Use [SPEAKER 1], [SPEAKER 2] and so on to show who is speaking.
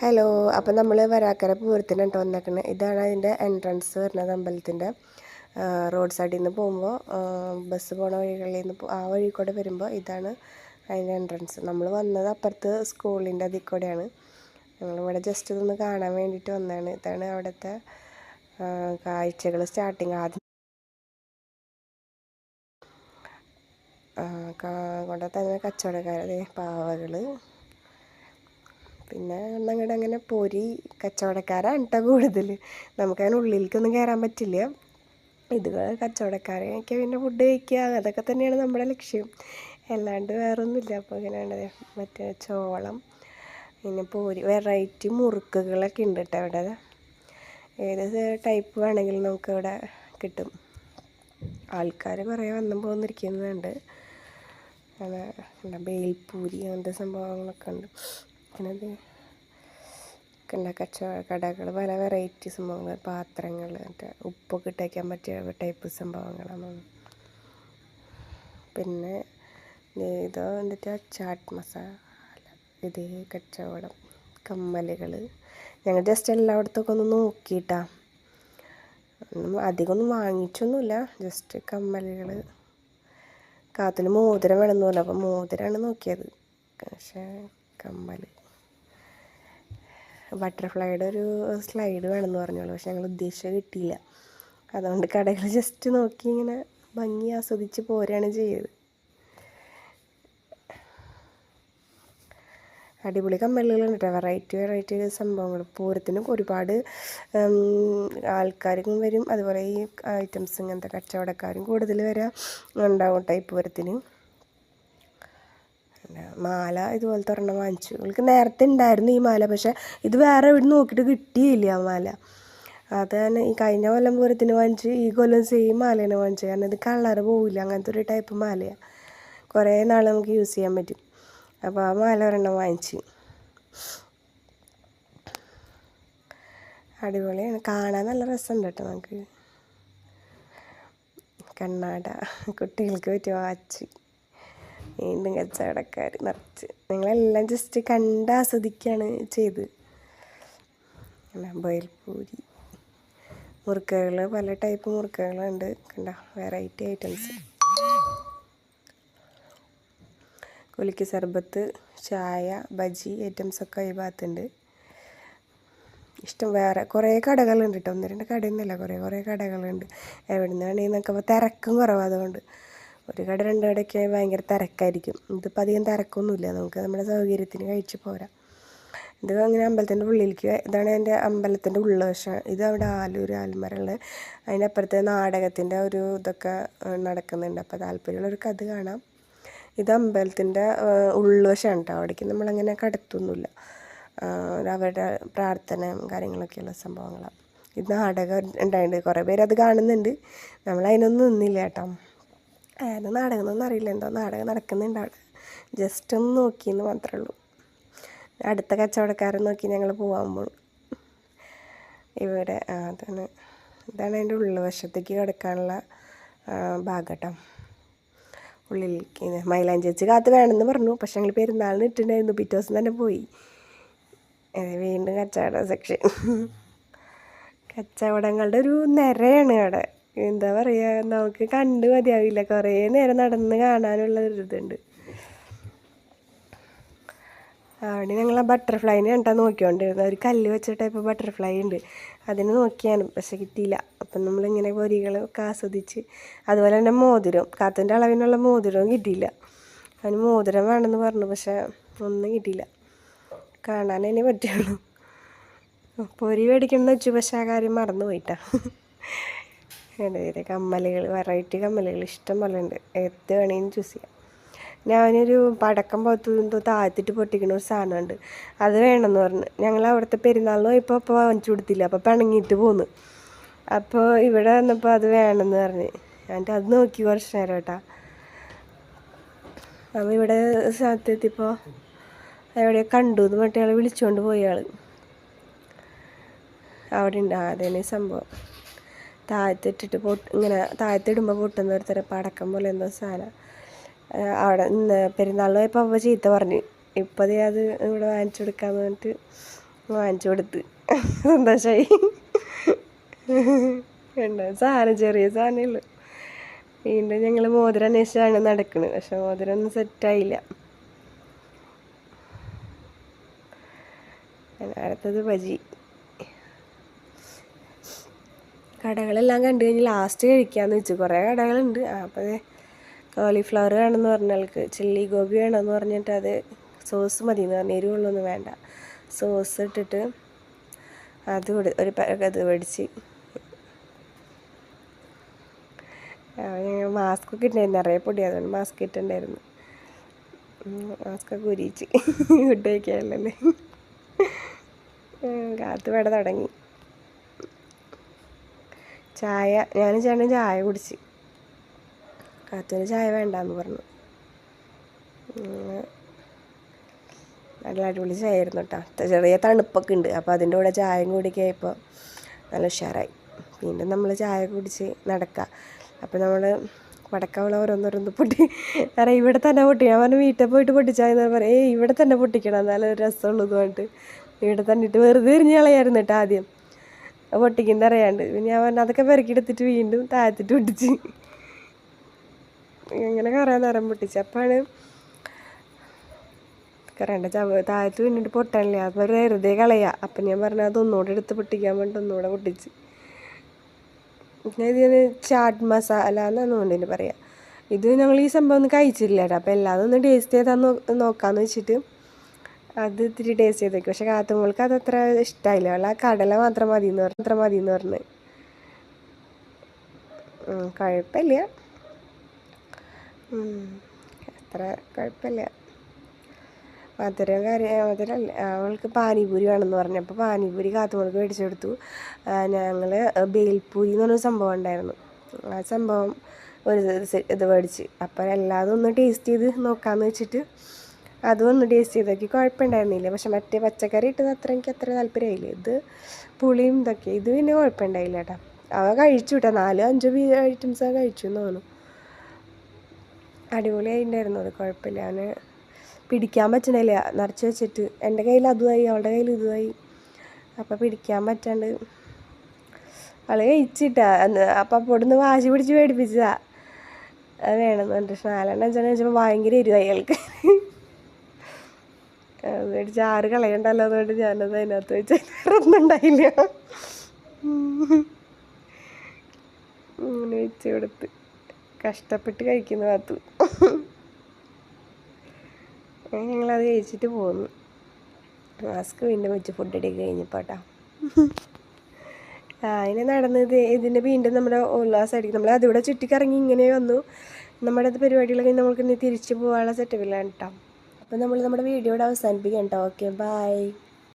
[SPEAKER 1] Hello, അപ്പം നമ്മൾ വരാക്കര പൂരത്തിനാണ് വന്നേക്കുന്നത്. ഇതാണ് അതിൻ്റെ എൻട്രൻസ് വരുന്നത് അമ്പലത്തിൻ്റെ. റോഡ് സൈഡിൽ നിന്ന് പോകുമ്പോൾ ബസ് പോണ വഴികളിൽ നിന്ന് ആ വഴി കൂടെ വരുമ്പോൾ ഇതാണ് അതിൻ്റെ എൻട്രൻസ്. നമ്മൾ വന്നത് അപ്പുറത്ത് സ്കൂളിൻ്റെ അതിൽ കൂടെയാണ്. ഞങ്ങളിവിടെ ജസ്റ്റ് ഇതൊന്ന് കാണാൻ വേണ്ടിയിട്ട് വന്നതാണ്. ഇതാണ് അവിടുത്തെ കാഴ്ചകൾ സ്റ്റാർട്ടിങ്. ആദ്യം കൊണ്ട് തന്നെ കച്ചവടക്കാർ പാവകൾ, പിന്നെ അങ്ങോട്ട് അങ്ങനെ പൊരി കച്ചവടക്കാരാണ് കേട്ടോ കൂടുതൽ. നമുക്കതിന് ഉള്ളിലേക്കൊന്നും കയറാൻ പറ്റില്ല. ഇത് കച്ചവടക്കാരെയൊക്കെ പിന്നെ ഫുഡ് കഴിക്കുക, അതൊക്കെ തന്നെയാണ് നമ്മുടെ ലക്ഷ്യം, അല്ലാണ്ട് വേറൊന്നുമില്ല. അപ്പോൾ ഇങ്ങനെയാണ് മറ്റേ ചോളം, പിന്നെ പൊരി, വെറൈറ്റി മുറുക്കുകളൊക്കെ ഉണ്ട് കേട്ടോ ഇവിടെ. ഏത് ടൈപ്പ് വേണമെങ്കിലും നമുക്കിവിടെ കിട്ടും. ആൾക്കാർ കുറേ വന്നും പോകുന്നിരിക്കുന്നുണ്ട്. ബേൽപൂരി അങ്ങനത്തെ സംഭവങ്ങളൊക്കെ ഉണ്ട്. പിന്നെ കടകൾ, പല വെറൈറ്റി സംഭവങ്ങൾ, പാത്രങ്ങൾ, മറ്റേ ഉപ്പൊക്കെ ഇട്ടേക്കാൻ പറ്റിയ ടൈപ്പ് സംഭവങ്ങളാണ്. പിന്നെ ഇത് എന്നിട്ട് ചാട്ട് മസാല, ഇത് കച്ചവടം, കമ്മലുകൾ. ഞങ്ങൾ ജസ്റ്റ് എല്ലായിടത്തൊക്കെ ഒന്ന് നോക്കിയിട്ടാ, അധികമൊന്നും വാങ്ങിച്ചൊന്നുമില്ല. ജസ്റ്റ് കമ്മലുകൾ. കാത്തിന് മോതിരം വേണമെന്ന് പറഞ്ഞു, അപ്പോൾ മോതിരമാണ് നോക്കിയത്. പക്ഷേ കമ്മൽ, ബട്ടർഫ്ലൈയുടെ ഒരു സ്ലൈഡ് വേണമെന്ന് പറഞ്ഞോളൂ. പക്ഷെ ഞങ്ങൾ ഉദ്ദേശിച്ചത് കിട്ടിയില്ല. അതുകൊണ്ട് കടകൾ ജസ്റ്റ് നോക്കി ഇങ്ങനെ ഭംഗി ആസ്വദിച്ച് പോരുകയാണ് ചെയ്തത്. അടിപൊളി കമ്മലുകളുണ്ട് കേട്ടോ, വെറൈറ്റി സംഭവങ്ങൾ. പൂരത്തിനും ഒരുപാട് ആൾക്കാരും വരും, അതുപോലെ ഈ ഐറ്റംസ് ഇങ്ങനത്തെ കച്ചവടക്കാരും കൂടുതൽ വരെ ഉണ്ടാവും കേട്ടോ ഈ പൂരത്തിന്. മാല ഇതുപോലത്തെ ഒരെണ്ണം വാങ്ങിച്ചു. അവൾക്ക് നേരത്തെ ഉണ്ടായിരുന്നു ഈ മാല, പക്ഷേ ഇത് വേറെ എവിടെ നോക്കിയിട്ട് കിട്ടിയില്ല ആ മാല. അത് തന്നെ ഈ കഴിഞ്ഞ കൊല്ലം പൂരത്തിന് വാങ്ങിച്ച് ഈ കൊല്ലം സെയിം മാലേനെ വാങ്ങിച്ചു. കാരണം ഇത് കളറ് പോവില്ല, അങ്ങനത്തെ ഒരു ടൈപ്പ് മാലയാണ്, കുറേ നാൾ നമുക്ക് യൂസ് ചെയ്യാൻ പറ്റും. അപ്പോൾ ആ മാല ഒരെണ്ണം വാങ്ങിച്ച്. അടിപൊളിയാണ്, കാണാൻ നല്ല രസമുണ്ട് കേട്ടോ. നമുക്ക് കണ്ണാട, കുട്ടികൾക്ക് പറ്റിയ വാച്ച്, വീണ്ടും കച്ചവടക്കാർ നിറച്ച്. ഞങ്ങളെല്ലാം ജസ്റ്റ് കണ്ട് ആസ്വദിക്കുകയാണ് ചെയ്ത്. ബേൽപൂരി, മുറുക്കുകൾ, പല ടൈപ്പ് മുറുക്കുകളുണ്ട് കണ്ട, വെറൈറ്റി ഐറ്റംസ്. കുലുക്കി സർബത്ത്, ചായ, ബജി ഐറ്റംസൊക്കെ ഈ ഭാഗത്തുണ്ട്. വേറെ കുറേ കടകളുണ്ട് കേട്ടോ, 1-2 കടയൊന്നുമില്ല, കുറേ കടകളുണ്ട്. എവിടെ നിന്ന് വേണമെന്നൊക്കെ. അപ്പോൾ തിരക്കും കുറവാണ്, അതുകൊണ്ട് ഒരു കട 2 കടയൊക്കെ ഭയങ്കര തിരക്കായിരിക്കും. ഇതിപ്പോൾ അധികം തിരക്കൊന്നുമില്ല, നമുക്ക് നമ്മുടെ സൗകര്യത്തിന് കഴിച്ച് പോരാം. ഇത് അങ്ങനെ അമ്പലത്തിൻ്റെ ഉള്ളിലേക്ക്, ഇതാണ് എൻ്റെ അമ്പലത്തിൻ്റെ ഉൾവശം. ഇത് അവിടെ ആൽമരമുള്ള, അതിനപ്പുറത്തെ നാടകത്തിൻ്റെ ഒരു ഇതൊക്കെ നടക്കുന്നുണ്ട്. അപ്പോൾ താല്പര്യമുള്ളവർക്ക് അത് കാണാം. ഇത് അമ്പലത്തിൻ്റെ ഉൾവശമാണ് കേട്ടോ, അവിടേക്ക് നമ്മളങ്ങനെ കടത്തൊന്നുമില്ല. അവരുടെ പ്രാർത്ഥനയും കാര്യങ്ങളൊക്കെയുള്ള സംഭവങ്ങളാണ്. ഇത് നാടകം ഉണ്ടായിട്ടുണ്ട്, കുറേ പേര് അത് കാണുന്നുണ്ട്. നമ്മളതിനൊന്നും നിന്നില്ല കേട്ടോ. ഏത് നാടകം എന്നൊന്നും അറിയില്ല, എന്തോ നാടകം നടക്കുന്നുണ്ട് അവിടെ. ജസ്റ്റ് ഒന്ന് നോക്കിയെന്ന് മാത്രമേ ഉള്ളൂ. അടുത്ത കച്ചവടക്കാരൻ നോക്കി ഞങ്ങൾ പോകാൻ. ഇവിടെ ഇതാണ് അതിൻ്റെ ഉൾവശത്തേക്ക് കിടക്കാനുള്ള ഭാഗം കേട്ടോ. ഉള്ളിലേക്ക് മൈലാഞ്ചി വെച്ച് കാത്ത് വേണമെന്ന് പറഞ്ഞു, പക്ഷെ ഞങ്ങൾ പെരുന്നാളിന് ഇട്ടിട്ടുണ്ടായിരുന്നു, പിറ്റേ ദിവസം തന്നെ പോയി. വീണ്ടും കച്ചവട സെക്ഷൻ. കച്ചവടങ്ങളുടെ ഒരു നിരയാണ് അവിടെ. എന്താ പറയുക, നമുക്ക് കണ്ടു മതിയാവില്ല, കുറേ നേരം നടന്ന് കാണാനുള്ള ഒരു ഇതുണ്ട്. അവിടെ ഞങ്ങൾ ആ ബട്ടർഫ്ലൈനെ കണ്ടാൽ നോക്കിക്കൊണ്ടിരുന്നത്. ഒരു കല്ല് വെച്ച ടൈപ്പ് ബട്ടർഫ്ലൈ ഉണ്ട്, അതിന് നോക്കിയാണ്, പക്ഷെ കിട്ടിയില്ല. അപ്പം നമ്മളിങ്ങനെ പൊരികളൊക്കെ ആസ്വദിച്ച്, അതുപോലെ തന്നെ മോതിരം, കാത്തിൻ്റെ അളവിനുള്ള മോതിരവും കിട്ടിയില്ല. അതിന് മോതിരം വേണമെന്ന് പറഞ്ഞു, പക്ഷെ ഒന്നും കിട്ടിയില്ല. കാണാനതിനെ പറ്റുള്ളൂ. പൊരി മേടിക്കണമെന്ന് വെച്ചു, പക്ഷെ ആ കാര്യം മറന്നു പോയിട്ടാ. കമ്മലുകൾ, വെറൈറ്റി കമ്മലുകൾ ഇഷ്ടം പോലെ ഉണ്ട്, ഏത് വേണമെങ്കിലും ചൂസ് ചെയ്യാം. ഞാനൊരു പടക്കം പോലത്തെ താഴ്ത്തിട്ട് പൊട്ടിക്കുന്ന ഒരു സാധനമുണ്ട്, അത് വേണമെന്ന് പറഞ്ഞു. ഞങ്ങൾ അവിടുത്തെ പെരുന്നാളിന് പോയപ്പോൾ അപ്പോൾ വാങ്ങിച്ചു കൊടുത്തില്ല, അപ്പോൾ പിണങ്ങിയിട്ട് പോന്നു. അപ്പോൾ ഇവിടെ വന്നപ്പോൾ അത് വേണമെന്ന് പറഞ്ഞ്, എന്നിട്ട് അത് നോക്കി കുറച്ച് നേരം കേട്ടാ. അപ്പോൾ ഇവിടെ സ്ഥലത്തെത്തിയപ്പോൾ എവിടെ കണ്ടു എന്ന് പറഞ്ഞിട്ട് അയാൾ വിളിച്ചുകൊണ്ട് പോയി. അവിടെ ഉണ്ട് അതന്നെ സംഭവം. താഴത്തിട്ടിട്ട് ഇങ്ങനെ താഴത്തിടുമ്പോൾ പൊട്ടുന്ന ഒരു തരം പടക്കം പോലെ എന്തോ സാധനം. അവിടെ പെരുന്നാളിന് പോയപ്പോൾ ചീത്ത പറഞ്ഞു. ഇപ്പോൾ അത് ഇവിടെ വാങ്ങിച്ചു കൊടുക്കാമെന്ന് പറഞ്ഞിട്ട് വാങ്ങിച്ചു കൊടുത്ത് സന്തോഷമായി. ഉണ്ട് സാധനം ചെറിയ സാധനമേ ഉള്ളൂ. വീണ്ടും ഞങ്ങൾ മോതിരം അന്വേഷിച്ചാണ് നടക്കുന്നത്. പക്ഷെ മോതിരം ഒന്നും സെറ്റായില്ല. അടുത്തത് ബജി. കടകളെല്ലാം കണ്ടു കഴിഞ്ഞ് ലാസ്റ്റ് കഴിക്കാമെന്ന് വെച്ചു. കുറേ കടകളുണ്ട്. അപ്പോൾ കോളിഫ്ലവർ വേണമെന്ന് പറഞ്ഞ ആൾക്ക് ചില്ലി ഗോബി വേണമെന്ന് പറഞ്ഞിട്ട് അത് സോസ് മതി എന്ന് പറഞ്ഞു. എരിവുള്ളൊന്നും വേണ്ട. സോസ് ഇട്ടിട്ട് അത് ഒരു അത് മേടിച്ച്. ഞങ്ങൾ മാസ്കൊക്കെ ഇട്ടുണ്ടായിരുന്നു. നിറയെ പൊടി, അതുകൊണ്ട് മാസ്ക് ഇട്ടുണ്ടായിരുന്നു. മാസ്കൊക്കെ ഉരിച്ച് ഫുഡ് കഴിക്കാനല്ലേ. കാത്ത് വേട തുടങ്ങി. ചായ ഞാനും ചേട്ടനും ചായ കുടിച്ച്. കാത്തുവിന് ചായ വേണ്ടാന്ന് പറഞ്ഞു. നല്ല അടിപൊളി ചായ ആയിരുന്നു കേട്ടോ. ചെറിയ തണുപ്പൊക്കെ ഉണ്ട്. അപ്പോൾ അതിൻ്റെ കൂടെ ചായയും കുടിക്കായപ്പോൾ നല്ല ഉഷാറായി. പിന്നെ നമ്മൾ ചായ കുടിച്ച് നടക്കുക. അപ്പോൾ നമ്മൾ പടക്കമുള്ള ഓരോന്നോരോന്ന് പൊട്ടി കാരണം ഇവിടെ തന്നെ പൊട്ടി. ഞാൻ പറഞ്ഞു വീട്ടിൽ പോയിട്ട് പൊട്ടിച്ചാൽ പറയാം ഇവിടെ തന്നെ പൊട്ടിക്കണം, എന്നാലും ഒരു രസമുള്ളൂ പറഞ്ഞിട്ട് ഇവിടെ തന്നെ ഇട്ട് വെറുതെ എറിഞ്ഞ് കളയായിരുന്നു കേട്ടോ ആദ്യം പൊട്ടിക്കുന്നത് അറിയാണ്ട്. പിന്നെ ഞാൻ പറഞ്ഞു അതൊക്കെ പെറുക്കിയെടുത്തിട്ട് വീണ്ടും താഴത്തിട്ട് പൊട്ടിച്ച്. ഇങ്ങനെ കുറേ നേരം പൊട്ടിച്ച്. അപ്പോഴാണ് കറണ്ട താഴത്ത് പിന്നിട്ട് പൊട്ടാനില്ല. അപ്പോൾ വെറുതെ കളയുക. അപ്പം ഞാൻ പറഞ്ഞു അതൊന്നുകൂടെ എടുത്ത് പൊട്ടിക്കാൻ വേണ്ടിയിട്ട് ഒന്നുകൂടെ പൊട്ടിച്ച്. പിന്നെ ഇതിന് ചാട്ട് മസാല എന്നാണ് കൊണ്ടിന് പറയാം. ഇത് ഞങ്ങൾ ഈ സംഭവം ഒന്നും കഴിച്ചില്ല കേട്ടോ. അപ്പോൾ എല്ലാതും ഒന്ന് ടേസ്റ്റ് ചെയ്താൽ നോക്കാമെന്ന് വെച്ചിട്ട് അത് ഇത്തിരി ടേസ്റ്റ് ചെയ്ത് നോക്കി. പക്ഷെ കാത്തുങ്ങൾക്ക് അതത്ര ഇഷ്ടമായില്ല. അവൾ ആ കടല മാത്രം മതി എന്ന് പറഞ്ഞ്. കുഴപ്പമില്ല, അത്ര കുഴപ്പമില്ല. മധുരമല്ല. അവൾക്ക് പാനിപൂരി വേണമെന്ന് പറഞ്ഞു. അപ്പോൾ പാനിപൂരി കാത്തുങ്ങൾക്ക് മേടിച്ചു കൊടുത്തു. ഞങ്ങൾ ബേൽപൂരി എന്ന് പറഞ്ഞൊരു സംഭവം ഉണ്ടായിരുന്നു. ആ സംഭവം ഒരു ഇത് മേടിച്ച്. അപ്പോൾ എല്ലാതും ഒന്ന് ടേസ്റ്റ് ചെയ്ത് നോക്കാമെന്ന് വെച്ചിട്ട് അതും ഒന്ന് ടേസ്റ്റ് ചെയ്ത് നോക്കി. കുഴപ്പമുണ്ടായിരുന്നില്ല. പക്ഷെ മറ്റേ പച്ചക്കറി ഇട്ടത് എനിക്ക് അത്ര താല്പര്യമായില്ല. ഇത് പുളിയും ഇതൊക്കെ. ഇത് പിന്നെ കുഴപ്പമുണ്ടായില്ല കേട്ടോ. അവ കഴിച്ചു കേട്ടോ. 4-5 ഐറ്റംസ് കഴിച്ചു എന്ന് തോന്നുന്നു. അടിപൊളിയായിട്ടുണ്ടായിരുന്നു. അത് കുഴപ്പമില്ല. അവന് പിടിക്കാൻ പറ്റണില്ല നിറച്ച് വെച്ചിട്ട്. എൻ്റെ കയ്യിൽ അതുമായി, അവളുടെ കയ്യിൽ ഇതുമായി. അപ്പോൾ പിടിക്കാൻ പറ്റാണ്ട് അവൾ കഴിച്ചിട്ടാ. അപ്പം അപ്പോടൊന്ന് വാശി പിടിച്ച് മേടിപ്പിച്ചതാ അത് വേണമെന്ന് പറഞ്ഞിട്ട്. 4-5 കഴിച്ചപ്പോൾ ഭയങ്കര എരിവായി അയാൾക്ക്. അത് മേടിച്ച് 6 കളയണ്ടല്ലോ അതുകൊണ്ട് ഞാനത് അതിനകത്ത് വെച്ച് വേറെ ഒന്നും ഉണ്ടായില്ല. അങ്ങനെ വെച്ച് കൊടുത്ത് കഷ്ടപ്പെട്ട് കഴിക്കുന്ന കാത്തു. ഞങ്ങളത് കഴിച്ചിട്ട് പോന്നു. മാസ്ക് വീണ്ടും വെച്ച് ഫുഡ് അടിയൊക്കെ കഴിഞ്ഞപ്പോൾ കേട്ടോ. അതിനെ നടന്നത് ഇതിൻ്റെ വീണ്ടും നമ്മുടെ ഉല്ലാസമായിരിക്കും. നമ്മൾ അതിവിടെ ചുറ്റിക്കറങ്ങി ഇങ്ങനെ വന്നു. നമ്മുടെ പരിപാടികളൊക്കെ നമുക്ക് ഇനി തിരിച്ചു പോകാനുള്ള സെറ്റപ്പിലാണ് കേട്ടോ. അപ്പോൾ നമ്മൾ നമ്മുടെ വീഡിയോയുടെ അവസാനിപ്പിക്കാം കേട്ടോ. Okay, by.